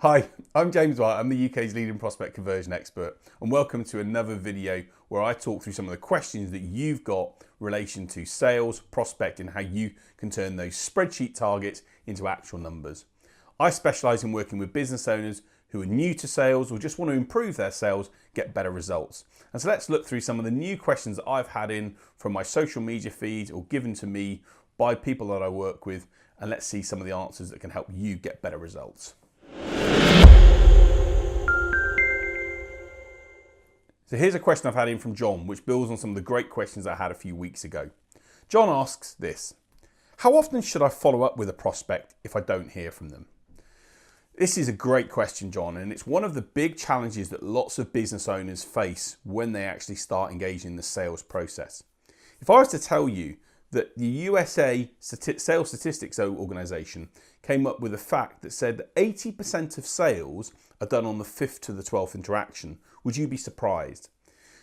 Hi, I'm James White. I'm the UK's leading prospect conversion expert, and welcome to another video where I talk through some of the questions that you've got in relation to sales, prospecting, how you can turn those spreadsheet targets into actual numbers. I specialise in working with business owners who are new to sales or just want to improve their sales, get better results. And so let's look through some of the new questions that I've had in from my social media feed or given to me by people that I work with, and let's see some of the answers that can help you get better results. So here's a question I've had in from John, which builds on some of the great questions I had a few weeks ago. John asks this: how often should I follow up with a prospect if I don't hear from them? This is a great question, John, and it's one of the big challenges that lots of business owners face when they actually start engaging in the sales process. If I was to tell you that the USA Sales Statistics Organization came up with a fact that said that 80% of sales are done on the 5th to the 12th interaction, would you be surprised?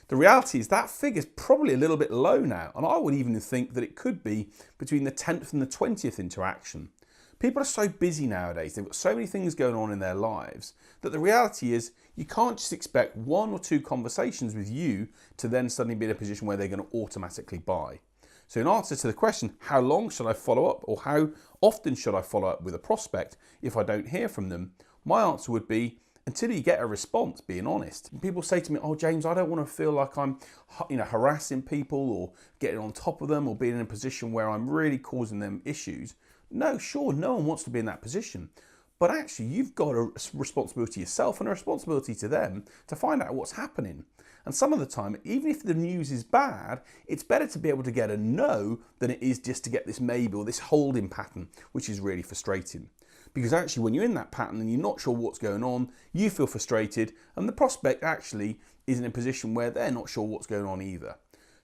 The reality is that figure is probably a little bit low now, and I would even think that it could be between the 10th and the 20th interaction. People are so busy nowadays, they've got so many things going on in their lives, that the reality is you can't just expect one or two conversations with you to then suddenly be in a position where they're going to automatically buy. So in answer to the question, how long should I follow up, or how often should I follow up with a prospect if I don't hear from them? My answer would be until you get a response, being honest. People say to me, oh James, I don't want to feel like I'm harassing people or getting on top of them or being in a position where I'm really causing them issues. No, sure, no one wants to be in that position. But actually, you've got a responsibility yourself and a responsibility to them to find out what's happening. And some of the time, even if the news is bad, it's better to be able to get a no than it is just to get this maybe or this holding pattern, which is really frustrating. Because actually, when you're in that pattern and you're not sure what's going on, you feel frustrated, and the prospect actually is in a position where they're not sure what's going on either.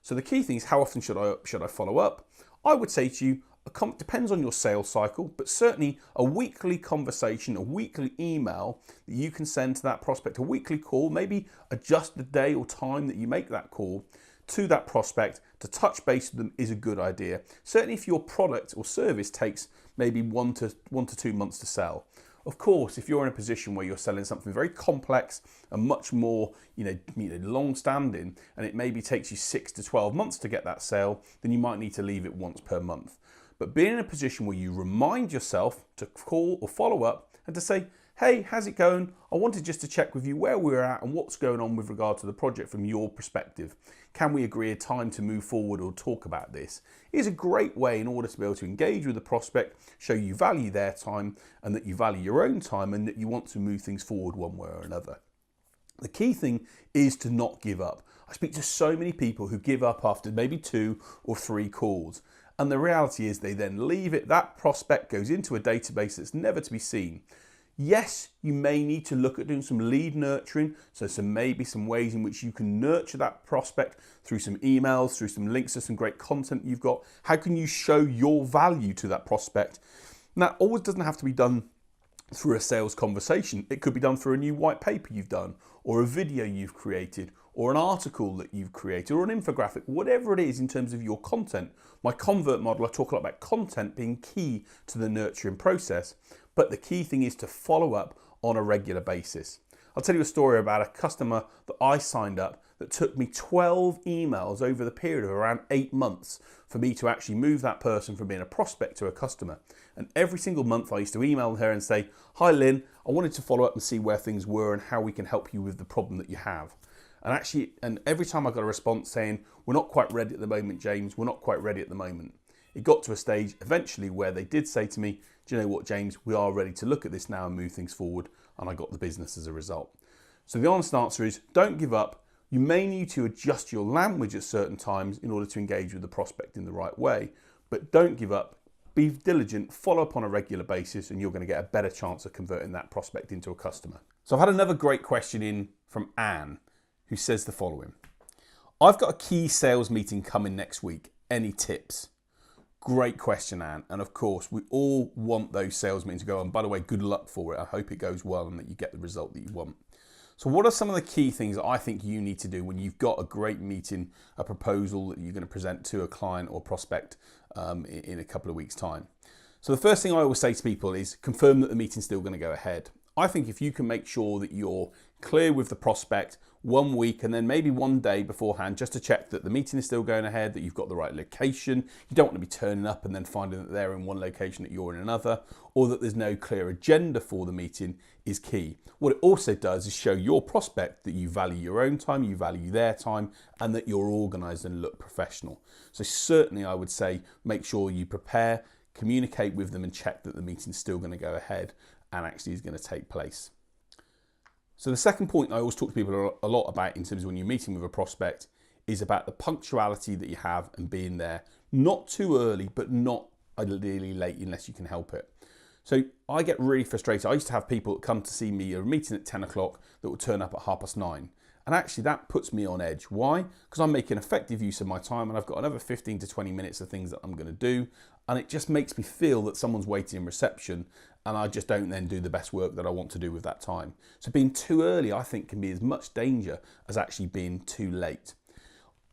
So the key thing is, how often should I follow up? I would say to you, depends on your sales cycle, but certainly a weekly conversation, a weekly email that you can send to that prospect, a weekly call, maybe adjust the day or time that you make that call to that prospect to touch base with them is a good idea. Certainly if your product or service takes maybe one to 2 months to sell. Of course, if you're in a position where you're selling something very complex and much more, long-standing, and it maybe takes you 6 to 12 months to get that sale, then you might need to leave it once per month. But being in a position where you remind yourself to call or follow up and to say, hey, how's it going? I wanted just to check with you where we're at and what's going on with regard to the project from your perspective. Can we agree a time to move forward or talk about this? Is a great way in order to be able to engage with the prospect, show you value their time and that you value your own time and that you want to move things forward one way or another. The key thing is to not give up. I speak to so many people who give up after maybe 2 or 3 calls. And the reality is they then leave it. That prospect goes into a database that's never to be seen. Yes, you may need to look at doing some lead nurturing. So maybe some ways in which you can nurture that prospect through some emails, through some links to some great content you've got. How can you show your value to that prospect? And that always doesn't have to be done through a sales conversation. It could be done through a new white paper you've done, or a video you've created, or an article that you've created, or an infographic, whatever it is in terms of your content. My convert model, I talk a lot about content being key to the nurturing process, but the key thing is to follow up on a regular basis. I'll tell you a story about a customer that I signed up that took me 12 emails over the period of around 8 months for me to actually move that person from being a prospect to a customer. And every single month I used to email her and say, hi Lynn, I wanted to follow up and see where things were and how we can help you with the problem that you have. And every time I got a response saying, we're not quite ready at the moment, James, we're not quite ready at the moment. It got to a stage eventually where they did say to me, do you know what, James, we are ready to look at this now and move things forward. And I got the business as a result. So the honest answer is, don't give up. You may need to adjust your language at certain times in order to engage with the prospect in the right way, but don't give up. Be diligent, follow up on a regular basis, and you're going to get a better chance of converting that prospect into a customer. So I've had another great question in from Anne, who says the following: I've got a key sales meeting coming next week. Any tips? Great question, Anne. And of course, we all want those sales meetings to go on. By the way, good luck for it. I hope it goes well and that you get the result that you want. So what are some of the key things that I think you need to do when you've got a great meeting, a proposal that you're going to present to a client or prospect in a couple of weeks' time? So the first thing I always say to people is confirm that the meeting's still going to go ahead. I think if you can make sure that you're clear with the prospect 1 week and then maybe 1 day beforehand just to check that the meeting is still going ahead, that you've got the right location. You don't want to be turning up and then finding that they're in one location that you're in another, or that there's no clear agenda for the meeting is key. What it also does is show your prospect that you value your own time, you value their time, and that you're organised and look professional. So certainly I would say make sure you prepare, communicate with them and check that the meeting's still going to go ahead and actually is going to take place. So the second point I always talk to people a lot about in terms of when you're meeting with a prospect is about the punctuality that you have and being there, not too early, but not ideally late unless you can help it. So I get really frustrated. I used to have people that come to see me at a meeting at 10 o'clock that would turn up at 9:30. And actually that puts me on edge. Why? Because I'm making effective use of my time and I've got another 15 to 20 minutes of things that I'm going to do. And it just makes me feel that someone's waiting in reception and I just don't then do the best work that I want to do with that time. So being too early, I think, can be as much danger as actually being too late.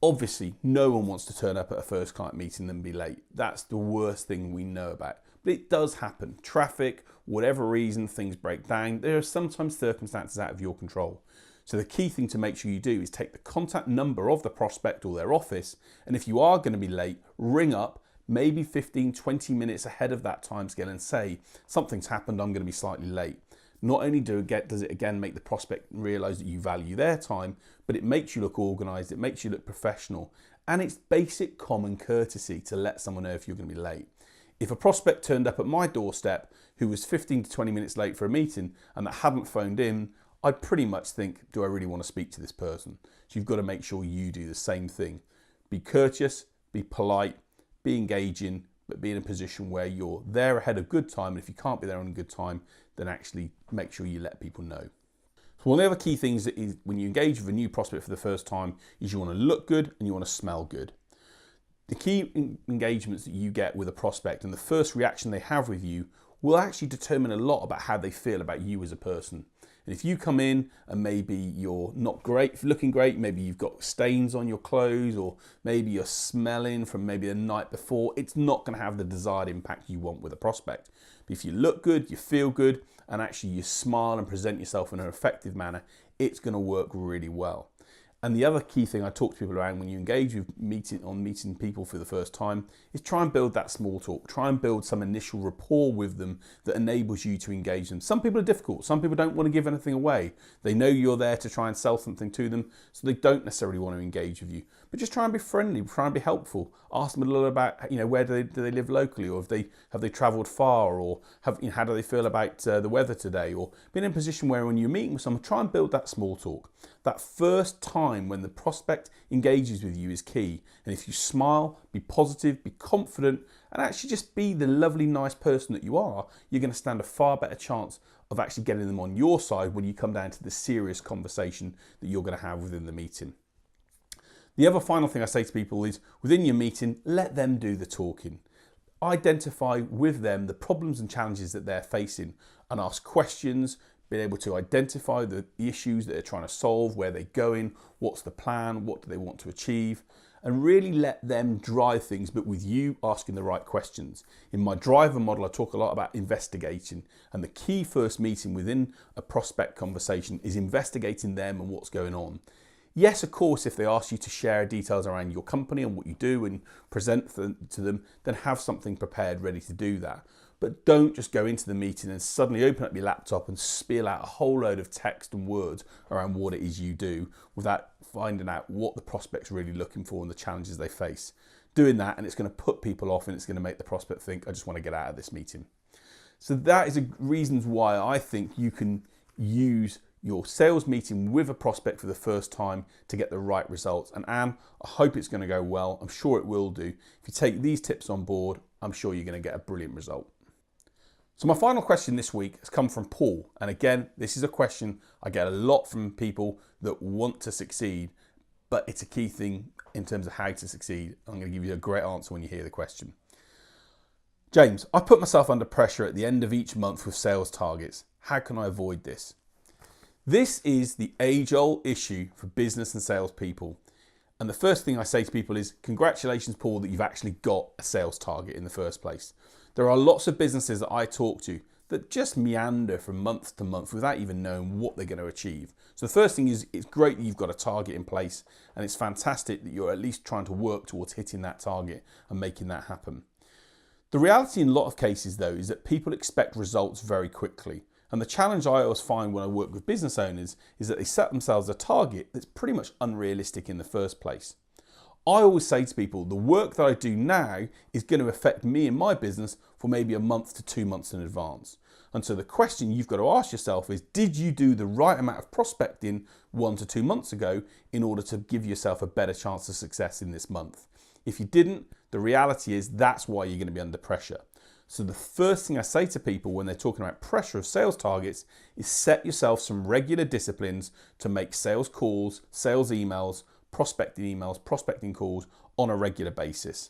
Obviously, no one wants to turn up at a first client meeting and be late. That's the worst thing we know about. But it does happen. Traffic, whatever reason, things break down. There are sometimes circumstances out of your control. So the key thing to make sure you do is take the contact number of the prospect or their office, and if you are going to be late, ring up maybe 15, 20 minutes ahead of that timescale and say, something's happened, I'm going to be slightly late. Not only does it again make the prospect realise that you value their time, but it makes you look organised, it makes you look professional, and it's basic common courtesy to let someone know if you're going to be late. If a prospect turned up at my doorstep who was 15 to 20 minutes late for a meeting and that hadn't phoned in, I'd pretty much think, do I really want to speak to this person? So you've got to make sure you do the same thing. Be courteous, be polite, be engaging, but be in a position where you're there ahead of good time. And if you can't be there on good time, then actually make sure you let people know. So one of the other key things that is when you engage with a new prospect for the first time is you want to look good and you want to smell good. The key engagements that you get with a prospect and the first reaction they have with you will actually determine a lot about how they feel about you as a person. And if you come in and maybe you're not great, looking great, maybe you've got stains on your clothes or maybe you're smelling from maybe the night before, it's not going to have the desired impact you want with a prospect. But if you look good, you feel good, and actually you smile and present yourself in an effective manner, it's going to work really well. And the other key thing I talk to people around when you engage with meeting people for the first time is try and build that small talk. Try and build some initial rapport with them that enables you to engage them. Some people are difficult. Some people don't want to give anything away. They know you're there to try and sell something to them, so they don't necessarily want to engage with you. But just try and be friendly, try and be helpful. Ask them a little about, where do they live locally, or have they travelled far, or how do they feel about the weather today, or be in a position where when you're meeting with someone, try and build that small talk. That first time when the prospect engages with you is key. And if you smile, be positive, be confident, and actually just be the lovely, nice person that you are, you're going to stand a far better chance of actually getting them on your side when you come down to the serious conversation that you're going to have within the meeting. The other final thing I say to people is within your meeting, let them do the talking. Identify with them the problems and challenges that they're facing and ask questions, being able to identify the issues that they're trying to solve, where they're going, what's the plan, what do they want to achieve, and really let them drive things, but with you asking the right questions. In my driver model, I talk a lot about investigating, and the key first meeting within a prospect conversation is investigating them and what's going on. Yes, of course, if they ask you to share details around your company and what you do and present to them, then have something prepared ready to do that. But don't just go into the meeting and suddenly open up your laptop and spiel out a whole load of text and words around what it is you do without finding out what the prospect's really looking for and the challenges they face. Doing that, and it's going to put people off and it's going to make the prospect think, I just want to get out of this meeting. So that is reasons why I think you can use your sales meeting with a prospect for the first time to get the right results. And Anne, I hope it's going to go well. I'm sure it will do. If you take these tips on board, I'm sure you're going to get a brilliant result. So my final question this week has come from Paul. And again, this is a question I get a lot from people that want to succeed, but it's a key thing in terms of how to succeed. I'm going to give you a great answer when you hear the question. James, I put myself under pressure at the end of each month with sales targets. How can I avoid this? This is the age-old issue for business and salespeople. And the first thing I say to people is, congratulations, Paul, that you've actually got a sales target in the first place. There are lots of businesses that I talk to that just meander from month to month without even knowing what they're going to achieve. So the first thing is, it's great that you've got a target in place, and it's fantastic that you're at least trying to work towards hitting that target and making that happen. The reality in a lot of cases though is that people expect results very quickly. And the challenge I always find when I work with business owners is that they set themselves a target that's pretty much unrealistic in the first place. I always say to people, the work that I do now is going to affect me and my business for maybe a month to 2 months in advance. And so the question you've got to ask yourself is, did you do the right amount of prospecting 1 to 2 months ago in order to give yourself a better chance of success in this month? If you didn't, the reality is that's why you're going to be under pressure. So the first thing I say to people when they're talking about pressure of sales targets is set yourself some regular disciplines to make sales calls, sales emails, prospecting calls on a regular basis.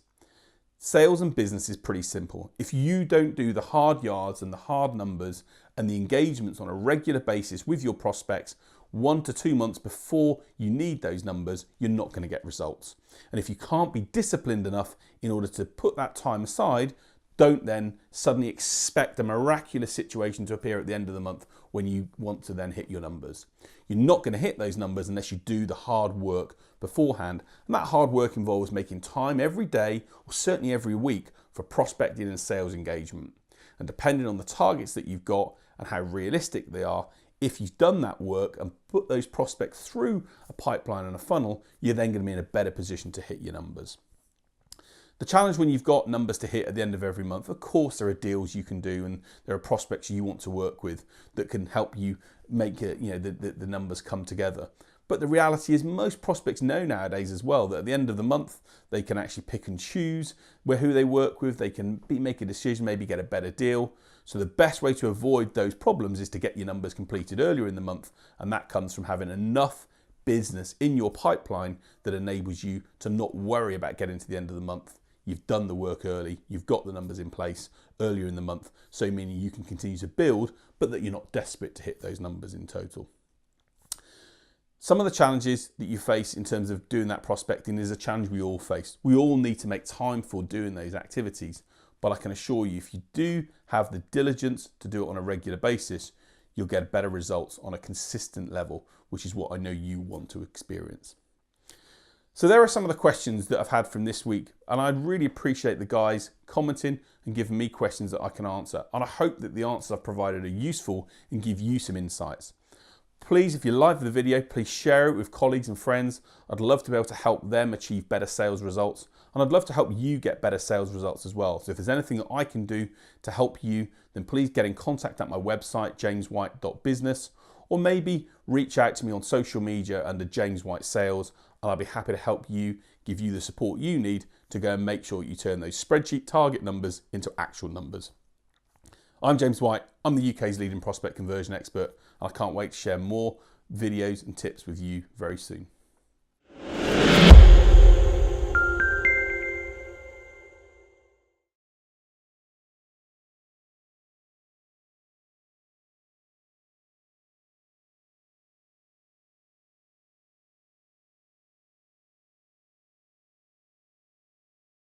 Sales and business is pretty simple. If you don't do the hard yards and the hard numbers and the engagements on a regular basis with your prospects 1 to 2 months before you need those numbers, you're not going to get results. And if you can't be disciplined enough in order to put that time aside, don't then suddenly expect a miraculous situation to appear at the end of the month when you want to then hit your numbers. You're not going to hit those numbers unless you do the hard work beforehand. And that hard work involves making time every day or certainly every week for prospecting and sales engagement. And depending on the targets that you've got and how realistic they are, if you've done that work and put those prospects through a pipeline and a funnel, you're then going to be in a better position to hit your numbers. The challenge when you've got numbers to hit at the end of every month, of course there are deals you can do and there are prospects you want to work with that can help you make the numbers come together. But the reality is most prospects know nowadays as well that at the end of the month they can actually pick and choose who they work with, they can make a decision, maybe get a better deal. So the best way to avoid those problems is to get your numbers completed earlier in the month, and that comes from having enough business in your pipeline that enables you to not worry about getting to the end of the month. You've done the work early, you've got the numbers in place earlier in the month, so meaning you can continue to build, but that you're not desperate to hit those numbers in total. Some of the challenges that you face in terms of doing that prospecting is a challenge we all face. We all need to make time for doing those activities, but I can assure you if you do have the diligence to do it on a regular basis, you'll get better results on a consistent level, which is what I know you want to experience. So there are some of the questions that I've had from this week, and I'd really appreciate the guys commenting and giving me questions that I can answer. And I hope that the answers I've provided are useful and give you some insights. Please, if you like the video, please share it with colleagues and friends. I'd love to be able to help them achieve better sales results, and I'd love to help you get better sales results as well. So if there's anything that I can do to help you, then please get in contact at my website, jameswhite.business, or maybe reach out to me on social media under James White Sales, and I'll be happy to help you, give you the support you need to go and make sure you turn those spreadsheet target numbers into actual numbers. I'm James White, I'm the UK's leading prospect conversion expert, and I can't wait to share more videos and tips with you very soon.